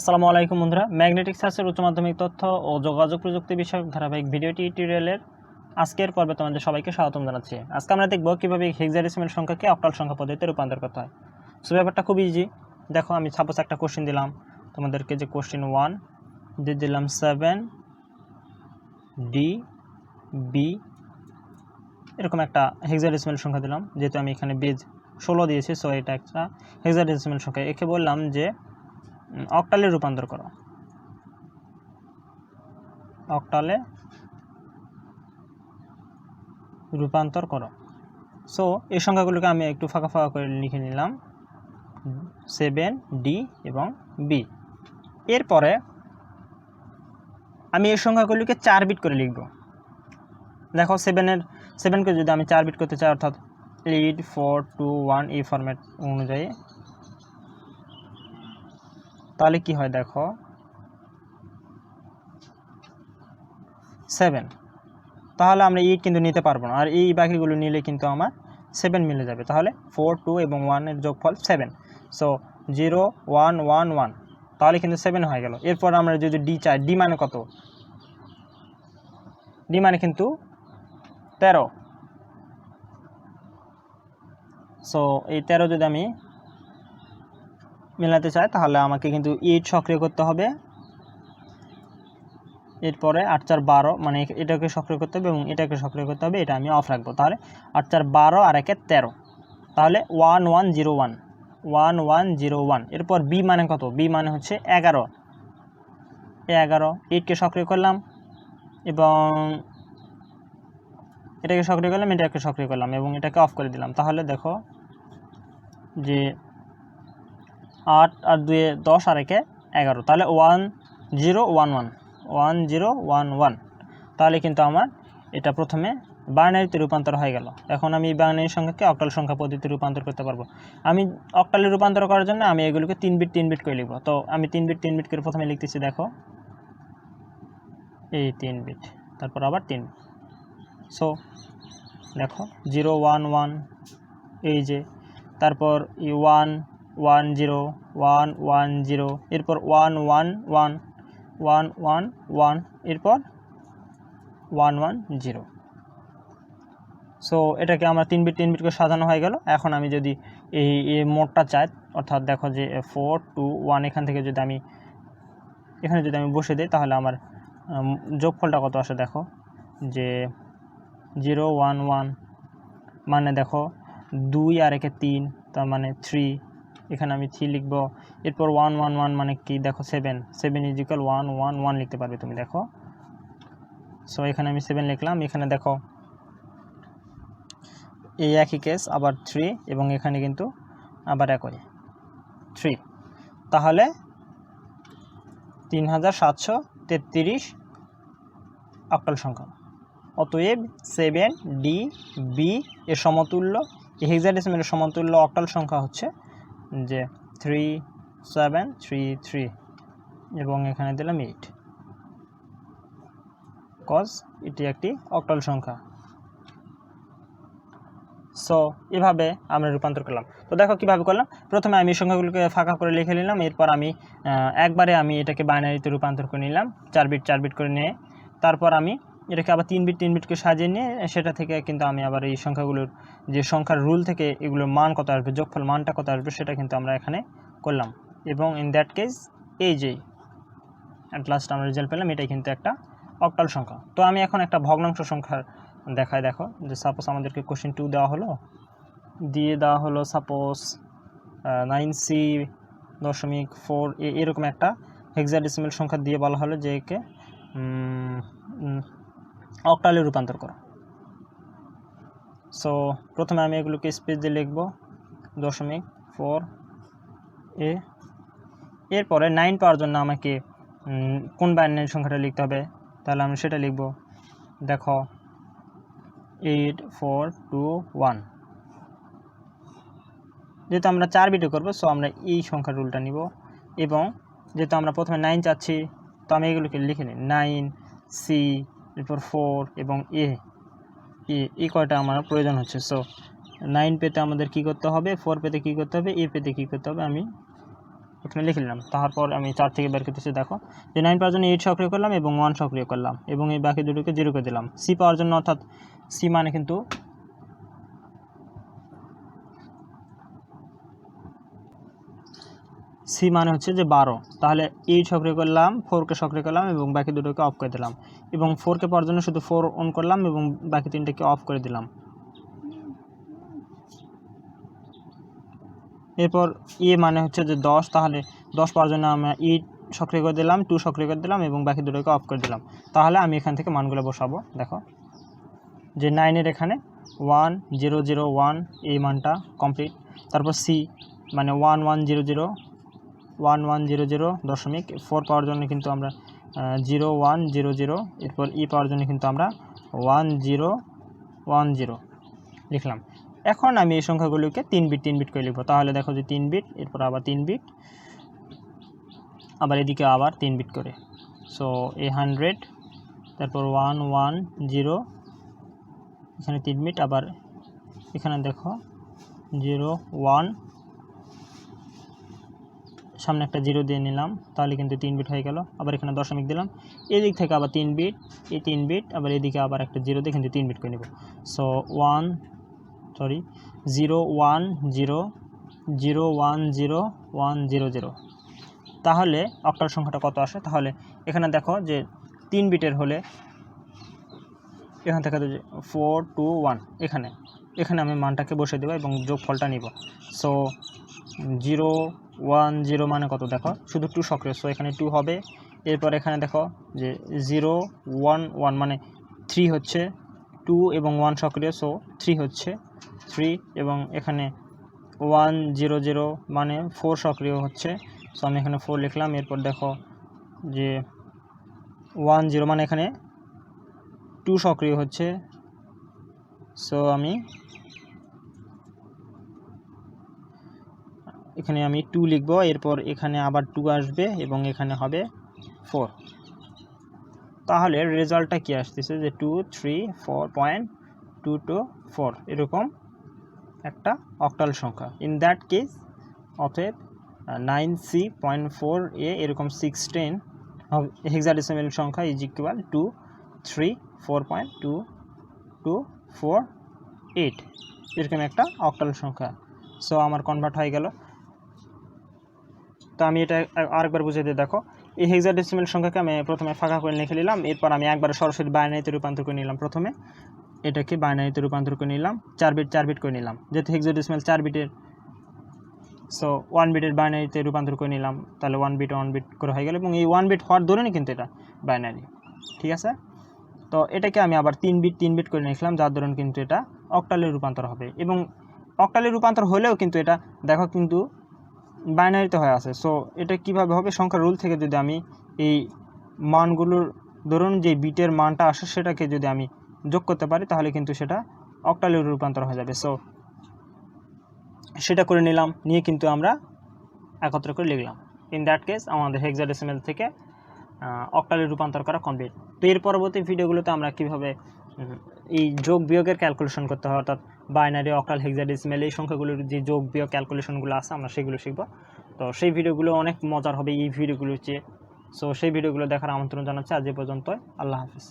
আসসালামু আলাইকুম বন্ধুরা, ম্যাগনেটিক সার্চের উচ্চ মাধ্যমিক তথ্য ও যোগাযোগ প্রযুক্তি বিষয়ক ধারাবাহিক ভিডিও টিউটোরিয়ালের আজকের পর্বে তোমাদের সবাইকে স্বাগতম জানাচ্ছি। আজকে আমরা দেখব কিভাবে হেক্সাডেসিমাল সংখ্যাকে অক্টাল সংখ্যা পদ্ধতিতে রূপান্তর করতে হয়। সো ব্যাপারটা খুব ইজি। দেখো, আমি সাপোজ একটা কোশ্চেন দিলাম তোমাদেরকে, যে কোশ্চেন 1 দিয়ে দিলাম 7D B, এরকম একটা হেক্সাডেসিমাল সংখ্যা দিলাম। যেহেতু আমি এখানে বেজ 16 দিয়েছি, সো এটা একটা হেক্সাডেসিমাল সংখ্যা। একে বললাম যে অক্টালে রূপান্তর করো, অক্টালে রূপান্তর করো। সো এই সংখ্যাগুলোকে আমি একটু ফাঁকা ফাঁকা করে লিখে নিলাম, 7D এবং B। এরপরে আমি এই সংখ্যাগুলিকে 4 বিট করে লিখব। দেখো, 7কে যদি আমি 4 বিট করতে চাই, অর্থাৎ 8 4 2 1 এই ফরম্যাট অনুযায়ী, তাহলে কি হয় দেখো, 7, তাহলে আমরা 8 কিন্তু নিতে পারবো না, আর এই বাকিগুলো নিলে কিন্তু আমার 7 মিলে যাবে। তাহলে 4 2 এবং 1 এর যোগফল 7। সো 0 1 1 1, তাহলে কিন্তু 7 হয়ে গেল। এরপর আমরা যদি ডি চাই, ডি মানে কত? ডি মানে কিন্তু 13। সো এই 13 যদি আমি মেলাতে চাই, তাহলে আমাকে কিন্তু 8 সক্রিয় করতে হবে। এরপরে 8 4 12, মানে এটাকে সক্রিয় করতে হবে এবং এটাকে সক্রিয় করতে হবে, এটা আমি অফ রাখবো। তাহলে 8 4 12 আর 1 13, তাহলে 1 1 0 1 1 1 0 1। এরপর বি মানে কত? বি মানে হচ্ছে 11। 8কে সক্রিয় করলাম এবং এটাকে সক্রিয় করলাম, এটাকে সক্রিয় করলাম এবং এটাকে অফ করে দিলাম। তাহলে দেখো যে 8 আর 2 10 আর 1 11, তাহলে 1 0 1 1 1 0 1 1। তাহলে কিন্তু আমার এটা প্রথমে বাইনারিতে রূপান্তর হয়ে গেল। এখন আমি বাইনারি সংখ্যাকে অক্টাল সংখ্যা পদ্ধতিতে রূপান্তর করতে পারবো। আমি অক্টালে রূপান্তর করার জন্য আমি এগুলোকে 3 বিট করে লিখব। তো আমি 3 বিট করে প্রথমে লিখতেছি। দেখো, এই 3 বিট, তারপর আবার 3। সো দেখো 0 1 1, এই যে, তারপর 1 1 0 1 1 0, এরপর 1 1 1 1 1 1, এরপর 1 1 0। সো এটাকে আমার 3 বিট করে সাজানো হয়ে গেল। এখন আমি যদি এই মোডটা চাই, অর্থাৎ দেখো যে 4 2 1, এখান থেকে যদি আমি এখানে যদি আমি বসে দিই, তাহলে আমার যোগফলটা কত আসে? দেখো যে 0 1 1, মানে দেখো 2 আর 1 3, তার মানে 3, এখানে আমি 3 লিখব। এরপর 1 1 1 মানে কি? দেখো 7 7 = 1 1 1 লিখতে পারবে তুমি। দেখো, সো এখানে আমি 7 লিখলাম। এখানে দেখো এই একই কেস, আবার 3, এবং এখানে কিন্তু আবার একই 3। তাহলে 3733 অক্টাল সংখ্যা। অতএব 7DB এর সমতুল্য, হেক্সাডেসিমালের সমতুল্য অক্টাল সংখ্যা হচ্ছে যে 3733, এবং এখানে দিলাম 8, কজ এটি একটি অক্টাল সংখ্যা। সো এভাবে আমরা রূপান্তর করলাম। তো দেখো কিভাবে করলাম। প্রথমে আমি সংখ্যাগুলোকে ফাঁকা করে লিখে নিলাম। এরপর আমি একবারে আমি এটাকে বাইনারিতে রূপান্তর করে নিলাম, 4 বিট করে নিয়ে। তারপর আমি এটাকে আবার 3 বিট করে সাজিয়ে নিয়ে, সেটা থেকে কিন্তু আমি আবার এই সংখ্যাগুলোর যে সংখ্যার রুল থেকে এগুলোর মান কত আসবে, যোগফল মানটা কত আসবে, সেটা কিন্তু আমরা এখানে করলাম। এবং ইন দ্যাট কেস, এই যে অ্যাট লাস্ট আমরা রেজাল্ট পেলাম, এটাই কিন্তু একটা অক্টাল সংখ্যা। তো আমি এখন একটা ভগ্নাংশ সংখ্যার দেখায়। দেখো যে সাপোজ আমাদেরকে কোশ্চেন 2 দেওয়া হলো সাপোজ 9C.4 এরকম একটা হেক্সাডেসিমাল সংখ্যা দিয়ে বলা হলো যে একে অক্টালে রূপান্তর করো। সো প্রথমে আমি এগুলোকে স্পেস দিয়ে লিখব 0.4 এ। এরপরে 9 পাওয়ার জন্য আমাকে কোন বাইনারি সংখ্যাটা লিখতে হবে, তাহলে আমি সেটা লিখব। দেখো 8 4 2 1, যেহেতু আমরা 4 বিটে করবো, সো আমরা এই সংখ্যার রুলটা নিব। এবং যেহেতু আমরা প্রথমে 9 চাচ্ছি, তো আমি এগুলোকে লিখে নিই, 9C, এরপর 4 এবং এই কয়টা আমার প্রয়োজন হচ্ছে। সো 9 পেতে আমাদের কি করতে হবে, 4 পেতে কি করতে হবে, এ পেতে কি করতে হবে, আমি এখানে লিখে নিলাম। তারপর আমি 4 থেকে বের করতেছি, দেখো যে 9 পাওয়ার জন্য 8 সক্রিয় করলাম এবং 1 সক্রিয় করলাম এবং এই বাকি দুটোকে 0 করে দিলাম। সি পাওয়ার জন্য, অর্থাৎ সি মানে কিন্তু সি মানে হচ্ছে যে 12, তাহলে 8 সক্রিয় করলাম, 4কে সক্রিয় করলাম এবং বাকি দুটোকে অফ করে দিলাম এবং 4কে পাওয়ার জন্য শুধু 4 অন করলাম এবং বাকি তিনটাকে অফ করে দিলাম। এরপর এ মানে হচ্ছে যে 10, তাহলে 10 পাওয়ার জন্য আমরা 8 সক্রিয় করে দিলাম, 2 সক্রিয় করে দিলাম এবং বাকি দুটোকে অফ করে দিলাম। তাহলে আমি এখান থেকে মানগুলো বসাবো। দেখো যে 9-এর এখানে 1 0 0 1 এই মানটা কমপ্লিট। তারপর সি মানে 1 1 0 0 1 1 0 0 দশমিক 4 পাওয়ার জন্য কিন্তু আমরা 0 1 0 0। এরপর ই পাওয়ার জন্য কিন্তু আমরা 1 0 1 0 লিখলাম। এখন আমি এই সংখ্যাগুলোকে 3 বিট করে লিখব। তাহলে দেখো যে 3 বিট, এরপর আবার 3 বিট, আবার এদিকে আবার 3 বিট করে। সো এই 100, তারপর 1 1 0, এখানে 3 বিট, আবার এখানে দেখো 0 1, সামনে একটা 0 দিয়ে নিলাম, তাহলে কিন্তু 3 বিট হয়ে গেল। আবার এখানে দশমিক দিলাম, এদিক থেকে আবার 3 বিট, এই 3 বিট, আবার এদিকে আবার একটা 0 দিয়ে কিন্তু 3 বিট করে নেব। সো 0 1 0 0 1 0 1 0 0। তাহলে অক্টাল সংখ্যাটা কত আসে? তাহলে এখানে দেখো যে 3 বিটের হলে এখান থেকে 4 2 1, এখানে আমি মানটাকে বসে দেবো এবং যোগফলটা নিব। সো 0 1 0 মানে কত? দেখো শুধু 2 সক্রিয়, সো এখানে 2 হবে। এরপর এখানে দেখো যে 0 1 1 মানে 3 হচ্ছে, 2 এবং 1 সক্রিয়, সো 3 হচ্ছে 3, এবং এখানে 1 0 0 মানে 4 সক্রিয় হচ্ছে, সো আমি এখানে 4 লিখলাম। এরপর দেখো যে 1 0 মানে এখানে 2 সক্রিয় হচ্ছে, সো আমি এখানে 2 লিখব। এরপর এখানে আবার 2 আসবে এবং এখানে হবে 4। তাহলে রেজাল্টটা কি আসতেছে যে 2 3 4.224 এরকম একটা অক্টাল সংখ্যা। ইন দ্যাট কেস অতএব 9C.4a এরকম 16 হেক্সাডেসিমাল সংখ্যা ইজ ইকুয়াল টু 3 4.2248 এরকম একটা অক্টাল সংখ্যা। সো আমার কনভার্ট হয়ে গেল। তো আমি এটা আরেকবার বুঝিয়ে দিয়ে দেখো, এই হেক্সাডেসিমাল সংখ্যাকে আমি প্রথমে ফাঁকা করে লিখে নিলাম, এরপর আমি একবার সরাসরি বাইনারিতে রূপান্তর করে নিলাম। প্রথমে এটাকে বাইনারিতে রূপান্তর করে নিলাম, 4 বিট করে নিলাম, যেহেতু হেক্সাডেসিমাল 4 বিটের, সো 1 বিটের বাইনারিতে রূপান্তর করে নিলাম, তাহলে 1 বিট করে হয়ে গেল এবং এই 1 বিট হওয়ার দরুনই কিন্তু এটা বাইনারি। ঠিক আছে, তো এটাকে আমি আবার 3 বিট করে নিলাম, যার দরুন কিন্তু এটা অক্টালে রূপান্তর হবে। এবং অক্টালে রূপান্তর হলেও কিন্তু এটা দেখো কিন্তু বাইনারিতে হয়ে আছে। সো এটা কিভাবে হবে? সংখ্যার রুল থেকে যদি আমি এই মানগুলোর ধরুন যে বিটের মানটা আসে সেটাকে যদি আমি যোগ করতে পারি তাহলে কিন্তু সেটা অক্টালে রূপান্তর হয়ে যাবে। সো সেটা করে নিলাম, নিয়ে কিন্তু আমরা একত্র করে লিখলাম। ইন দ্যাট কেস আমাদের হেক্সাডেসিমাল থেকে অক্টালে রূপান্তর করা কমপ্লিট। তো এর পরবর্তী ভিডিওগুলোতে আমরা কিভাবে এই যোগ বিয়োগের ক্যালকুলেশন করতে হয়, অর্থাৎ বাইনারি, অক্টাল, হেক্সাডেসিমাল এই সংখ্যাগুলোর যে যোগ বিয়োগ ক্যালকুলেশনগুলো আছে আমরা সেগুলো শিখব। তো সেই ভিডিওগুলো অনেক মজার হবে এই ভিডিওগুলোর চেয়ে। সো সেই ভিডিওগুলো দেখার আমন্ত্রণ জানাচ্ছি। আজ এ পর্যন্ত, আল্লাহ হাফিজ।